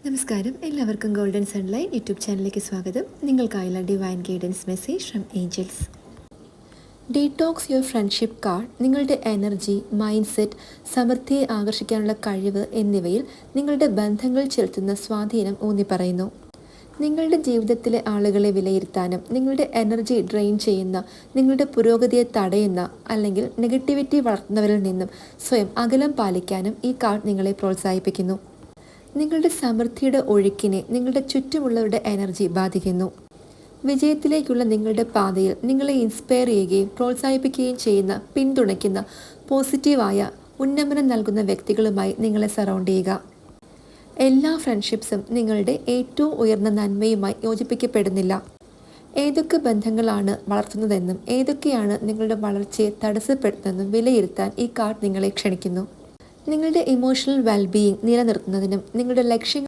നമസ്കാരം, എല്ലാവർക്കും golden സൺലൈൻ YouTube ചാനലിലേക്ക് സ്വാഗതം. നിങ്ങൾക്കായുള്ള divine guidance message from angels. Detox your friendship card നിങ്ങളുടെ എനർജി, മൈൻഡ് സെറ്റ്, സമൃദ്ധിയെ ആകർഷിക്കാനുള്ള കഴിവ് എന്നിവയിൽ നിങ്ങളുടെ ബന്ധങ്ങൾ ചെലുത്തുന്ന സ്വാധീനം ഊന്നി പറയുന്നു. നിങ്ങളുടെ ജീവിതത്തിലെ ആളുകളെ വിലയിരുത്താനും നിങ്ങളുടെ എനർജി ഡ്രെയിൻ ചെയ്യുന്ന, നിങ്ങളുടെ പുരോഗതിയെ തടയുന്ന അല്ലെങ്കിൽ നെഗറ്റിവിറ്റി വളർത്തുന്നവരിൽ നിന്നും സ്വയം അകലം പാലിക്കാനും ഈ കാർഡ് നിങ്ങളെ പ്രോത്സാഹിപ്പിക്കുന്നു. നിങ്ങളുടെ സമൃദ്ധിയുടെ ഒഴുക്കിനെ നിങ്ങളുടെ ചുറ്റുമുള്ളവരുടെ എനർജി ബാധിക്കുന്നു. വിജയത്തിലേക്കുള്ള നിങ്ങളുടെ പാതയിൽ നിങ്ങളെ ഇൻസ്പയർ ചെയ്യുകയും പ്രോത്സാഹിപ്പിക്കുകയും ചെയ്യുന്ന, പിന്തുണയ്ക്കുന്ന, പോസിറ്റീവായ, ഉന്നമനം നൽകുന്ന വ്യക്തികളുമായി നിങ്ങളെ സറൗണ്ട് ചെയ്യുക. എല്ലാ ഫ്രണ്ട്ഷിപ്സും നിങ്ങളുടെ ഏറ്റവും ഉയർന്ന നന്മയുമായി യോജിപ്പിക്കപ്പെടുന്നില്ല. ഏതൊക്കെ ബന്ധങ്ങളാണ് വളർത്തുന്നതെന്നും ഏതൊക്കെയാണ് നിങ്ങളുടെ വളർച്ചയെ തടസ്സപ്പെടുത്തുന്നതെന്നും വിലയിരുത്താൻ ഈ കാർഡ് നിങ്ങളെ ക്ഷണിക്കുന്നു. നിങ്ങളുടെ ഇമോഷണൽ വെൽബീയിങ് നിലനിർത്തുന്നതിനും നിങ്ങളുടെ ലക്ഷ്യങ്ങൾ